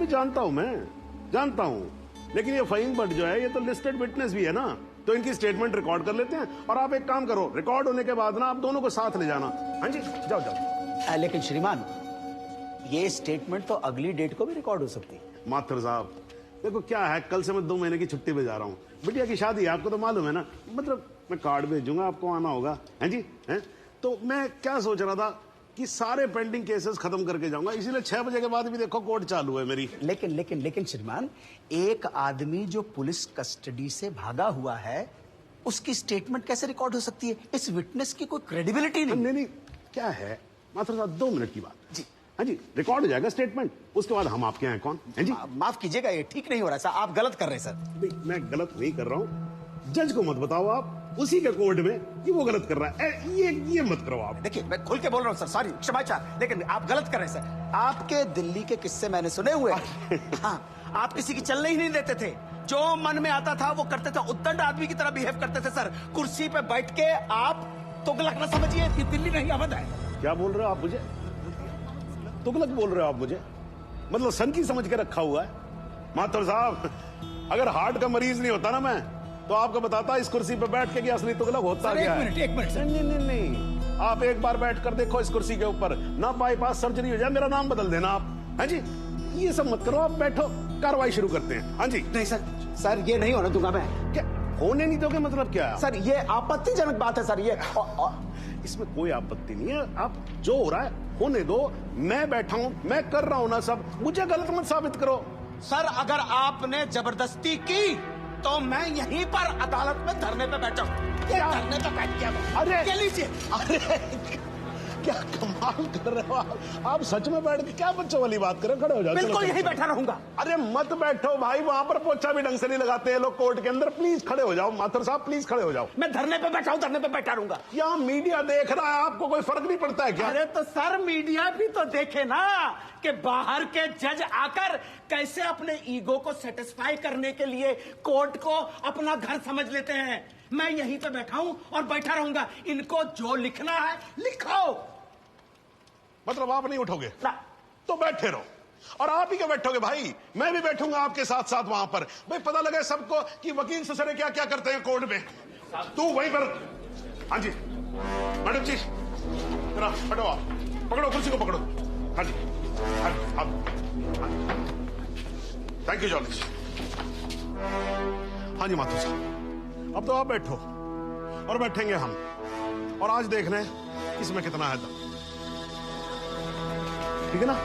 अभी जानता हूं, मैं जानता हूं, लेकिन ये फहीम भट्ट जो है ये तो लिस्टेड विटनेस भी है ना, तो इनकी स्टेटमेंट रिकॉर्ड कर लेते हैं। और आप एक काम करो, रिकॉर्ड होने के बाद ना आप दोनों को साथ ले जाना। हाँ जी, जाओ जाओ। लेकिन श्रीमान, ये स्टेटमेंट तो अगली डेट को भी रिकॉर्ड हो सकती है। माथुर साहब देखो क्या है, कल से मैं 2 महीने की छुट्टी पे जा रहा हूँ, बिटिया की शादी है, आपको तो मालूम है ना, मतलब मैं कार्ड भेजूंगा, आपको आना होगा। हैं जी, हैं? तो मैं क्या सोच रहा था कि सारे पेंडिंग केसेस खत्म करके जाऊंगा, इसीलिए 6 बजे के बाद भी देखो कोर्ट चालू है मेरी। लेकिन श्रीमान, एक आदमी जो पुलिस कस्टडी से भागा हुआ है, उसकी स्टेटमेंट कैसे रिकॉर्ड हो सकती है? इस विटनेस की कोई क्रेडिबिलिटी नहीं। नहीं, क्या है माथुर साहब, 2 मिनट की बात जी। हाँ जी, रिकॉर्ड हो जाएगा स्टेटमेंट, उसके बाद हम आपके हैं कौन? हैं जी? माफ कीजिएगा, ये ठीक नहीं हो रहा सर, आप गलत कर रहे हैं सर। नहीं, मैं गलत नहीं कर रहा हूँ, जज को मत बताओ आप, उसी के कोर्ट में कि वो गलत कर रहा है, ये मत करो आप। देखिए, मैं खुल के बोल रहा हूँ सर, सॉरी, क्षमा चाह, लेकिन आप गलत कर रहे हैं सर। आपके दिल्ली के किस्से मैंने सुने हुए। हाँ, आप किसी की चलने ही नहीं देते थे, जो मन में आता था वो करते थे, उद्दंड आदमी की तरह बिहेव करते थे सर। कुर्सी पे बैठ के आप तुगलक न समझिए, दिल्ली नहीं अवध है। क्या बोल रहे हो आप मुझे? तुगलक बोल रहे हो आप मुझे? मतलब सन की समझ के रखा हुआ है? माथुर साहब, अगर हार्ट का मरीज नहीं होता ना मैं, तो आपको बताता इस कुर्सी पे बैठ के कि असली तुगलक होता क्या है। एक मिनट सर। नहीं, आप एक बार बैठ कर देखो इस कुर्सी के ऊपर, ना बाईपास सर्जरी हो जाए, मेरा नाम बदल देना आप। हाँ जी, ये सब मत करो, आप बैठो, कार्रवाई शुरू करते हैं। हाँ जी। नहीं सर, ये नहीं होने दूंगा मैं। क्या होने नहीं दोगे? मतलब क्या सर, ये आपत्तिजनक बात है सर, ये इसमें कोई आपत्ति नहीं है, आप जो हो रहा है होने दो, मैं बैठा हूं, मैं कर रहा हूं ना सब, मुझे गलत मत साबित करो। सर, अगर आपने जबरदस्ती की तो मैं यहीं पर अदालत में धरने पे बैठा हूं। ये धरने पे बैठ गया। अरे लीजिए। अरे क्या कमाल कर रहे हो आप सच में बैठ के क्या बच्चों वाली बात कर रहे हो? खड़े हो जाओ। बिल्कुल यहीं बैठा रहूंगा। अरे मत बैठो भाई, वहां पर पोछा भी ढंग से नहीं लगाते हैं लोग कोर्ट के अंदर, प्लीज खड़े हो जाओ। माथुर साहब प्लीज खड़े हो जाओ। मैं धरने पे बैठा हूं, धरने पे बैठा रहूंगा। क्या मीडिया देख रहा है, आपको कोई फर्क नहीं पड़ता है क्या? अरे तो सर, मीडिया भी तो देखे ना कि बाहर के जज आकर कैसे अपने ईगो को सेटिस्फाई करने के लिए कोर्ट को अपना घर समझ लेते हैं। मैं यहीं पे बैठा हूं और बैठा रहूंगा। इनको जो लिखना है लिखो। मतलब आप नहीं उठोगे ना। तो बैठे रहो, और आप ही क्या बैठोगे भाई, मैं भी बैठूंगा आपके साथ साथ वहां पर। भाई पता लगे सबको कि वकील ससुरे क्या क्या करते हैं कोर्ट में। तू वहीं पर। हाँ जी मैडम जी, जरा हटो, आप पकड़ो, कुर्सी को पकड़ो। हाँ जी, थैंक यू जॉर्ज। हाँ जी माथुर साहब, अब तो आप बैठो और बैठेंगे हम, और आज देख लें इसमें कितना है दम, ठीक है ना?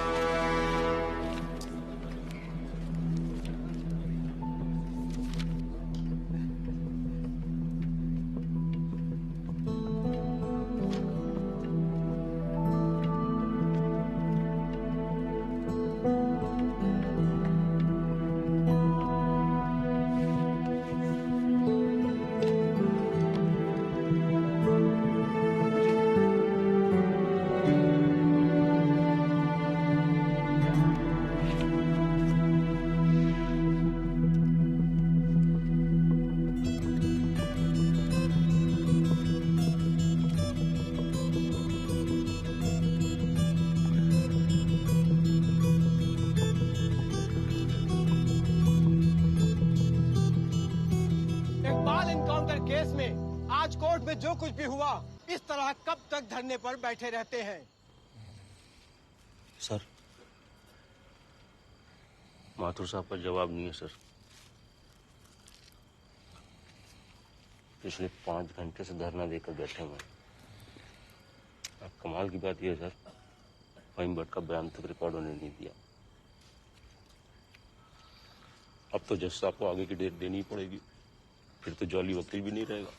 केस में आज कोर्ट में जो कुछ भी हुआ, इस तरह कब तक धरने पर बैठे रहते हैं? सर, माथुर साहब का जवाब नहीं है सर। पिछले 5 घंटे से धरना देकर बैठे हुए। अब कमाल की बात यह है सर, फहीम भट्ट का बयान तक रिकॉर्ड होने नहीं दिया। अब तो जज साहब को आगे की डेट देनी पड़ेगी, फिर तो जॉली वकील भी नहीं रहेगा।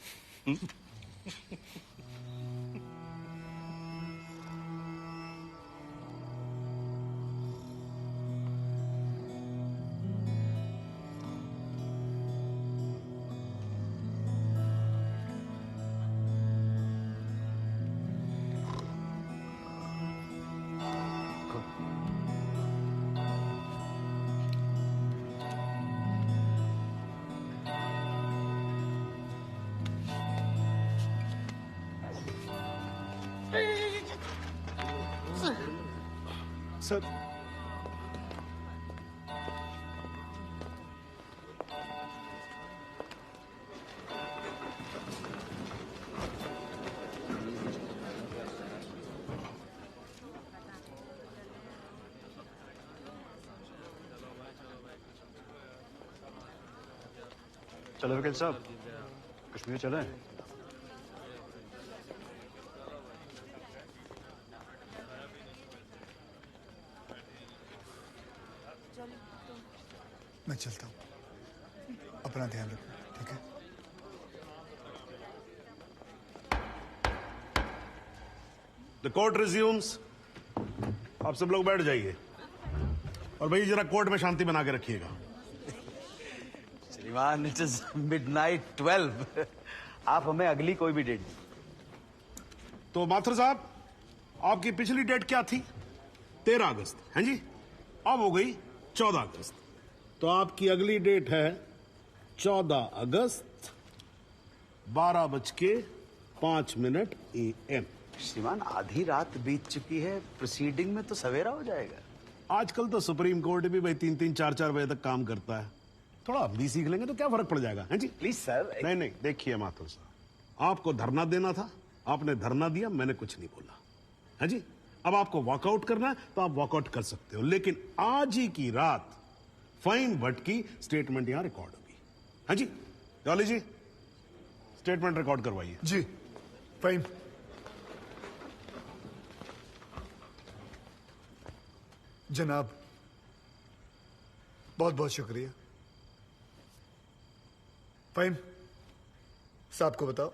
सर चलो वकील साहब, कश्मीर चलें। मैं चलता हूँ, अपना ध्यान रखना, ठीक है? The court resumes. आप सब लोग बैठ जाइए और भाई जरा कोर्ट में शांति बना के रखिएगा। श्रीमान, इट इज मिडनाइट 12। आप हमें अगली कोई भी डेट दी। तो माथुर साहब, आपकी पिछली डेट क्या थी? 13 अगस्त, हैं जी? अब हो गई 14 अगस्त। तो आपकी अगली डेट है 14 अगस्त 12:05 AM। श्रीमान, आधी रात बीत चुकी है, प्रोसीडिंग में तो सवेरा हो जाएगा। आजकल तो सुप्रीम कोर्ट भी भाई 3-3, 4-4 बजे तक काम करता है। थोड़ा हम भी सीख लेंगे तो क्या फर्क पड़ जाएगा, हैं जी? Please sir. नहीं, देखिए माथुर साहब, आपको धरना देना था, आपने धरना दिया, मैंने कुछ नहीं बोला, है जी? अब आपको वॉकआउट करना है तो आप वॉकआउट कर सकते हो, लेकिन आज ही की रात फाइन भट्ट की स्टेटमेंट यहां रिकॉर्ड होगी, है जी? जॉली जी, स्टेटमेंट रिकॉर्ड करवाइए। जी, फाइन। जनाब, बहुत बहुत शुक्रिया। फाइन, साहब को बताओ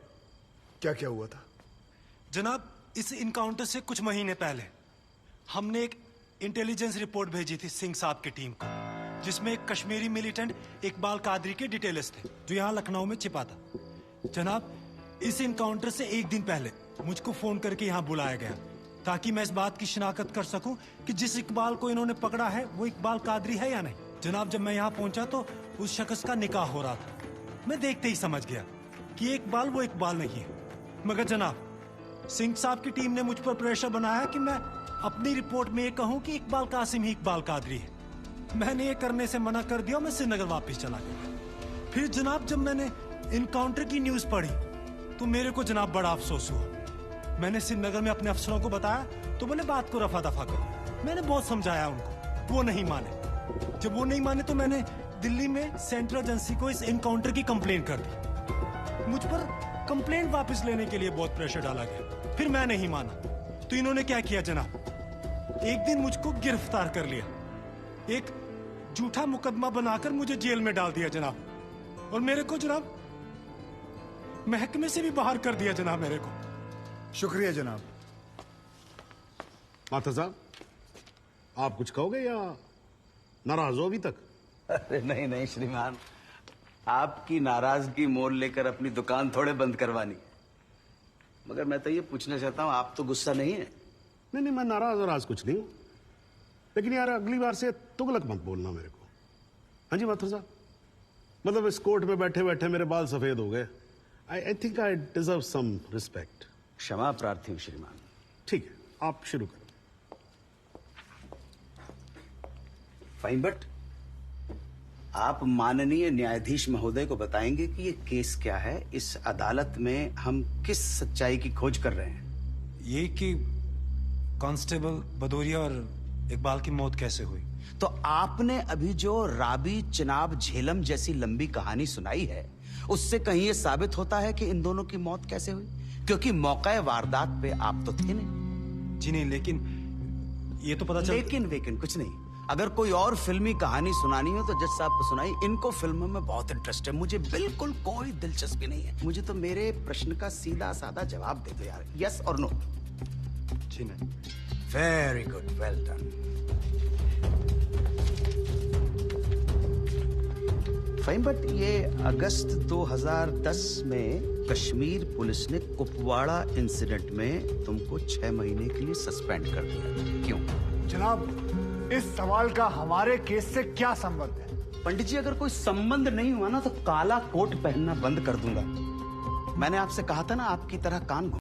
क्या क्या हुआ था। जनाब, इस इनकाउंटर से कुछ महीने पहले हमने एक इंटेलिजेंस रिपोर्ट भेजी थी सिंह साहब की टीम को, जिसमें एक कश्मीरी मिलिटेंट इकबाल कादरी के डिटेल्स थे जो यहाँ लखनऊ में छिपा था। जनाब, इस इनकाउंटर से एक दिन पहले मुझको फोन करके यहाँ बुलाया गया ताकि मैं इस बात की शिनाख्त कर सकूं कि जिस इकबाल को इन्होंने पकड़ा है वो इकबाल कादरी है या नहीं। जनाब, जब मैं यहाँ पहुंचा तो उस शख्स का निकाह हो रहा था। मैं देखते ही समझ गया कि इकबाल वो इकबाल नहीं है। मगर जनाब, सिंह साहब की टीम ने मुझ पर प्रेशर बनाया कि मैं अपनी रिपोर्ट में ये कहूं कि इकबाल कासिम ही इकबाल कादरी है। मैंने ये करने से मना कर दिया, मैं श्रीनगर वापस चला गया। फिर जनाब, जब मैंने इनकाउंटर की न्यूज पढ़ी तो मेरे को जनाब बड़ा अफसोस हुआ। मैंने श्रीनगर में अपने अफसरों को बताया तो बोले बात को रफा दफा करो। मैंने बहुत समझाया उनको, वो नहीं माने। जब वो नहीं माने तो मैंने दिल्ली में सेंट्रल एजेंसी को इस इनकाउंटर की कंप्लेंट कर दी। मुझ पर कंप्लेंट वापस लेने के लिए बहुत प्रेशर डाला गया। फिर मैं नहीं माना तो इन्होंने क्या किया जनाब, एक दिन मुझको गिरफ्तार कर लिया, एक झूठा मुकदमा बनाकर मुझे जेल में डाल दिया जनाब, और मेरे को जनाब महकमे से भी बाहर कर दिया जनाब मेरे को। शुक्रिया जनाब। माथुर साहब, आप कुछ कहोगे या नाराज हो अभी तक? अरे नहीं श्रीमान, आपकी नाराजगी मोल लेकर अपनी दुकान थोड़े बंद करवानी। मगर मैं तो ये पूछना चाहता हूँ, आप तो गुस्सा नहीं है? नहीं, मैं नाराज और आज कुछ नहीं हूं, लेकिन यार अगली बार से तुगलक मत बोलना मेरे को। हाँ जी माथुर साहब, मतलब इस कोर्ट में बैठे बैठे मेरे बाल सफेद हो गए। I think I deserve some respect. क्षमा प्रार्थी हूँ श्रीमान। ठीक है, आप शुरू करो। फाइन भट्ट, आप माननीय न्यायाधीश महोदय को बताएंगे कि ये केस क्या है, इस अदालत में हम किस सच्चाई की खोज कर रहे हैं। ये कि कांस्टेबल भदौरिया और इकबाल की मौत कैसे हुई। तो आपने अभी जो राबी चिनाब झेलम जैसी लंबी कहानी सुनाई है, उससे कहीं ये साबित होता है कि इन दोनों की मौत कैसे हुई? क्योंकि मौके वारदात पे आप तो थे नहीं। जी नहीं, लेकिन ये तो पता चल। लेकिन कुछ नहीं। अगर कोई और फिल्मी कहानी सुनानी हो तो जज साहब को सुनाई। इनको फिल्मों में बहुत इंटरेस्ट है, मुझे बिल्कुल कोई दिलचस्पी नहीं है। मुझे तो मेरे प्रश्न का सीधा साधा जवाब दे दो यार, यस और नो। जी नहीं। Very good, well done. Fine, but ये अगस्त 2010 में कश्मीर पुलिस ने कुपवाड़ा इंसिडेंट में तुमको 6 महीने के लिए सस्पेंड कर दिया, क्यों? जनाब, इस सवाल का हमारे केस से क्या संबंध है? पंडित जी, अगर कोई संबंध नहीं हुआ ना तो काला कोट पहनना बंद कर दूंगा। मैंने आपसे कहा था ना, आपकी तरह कान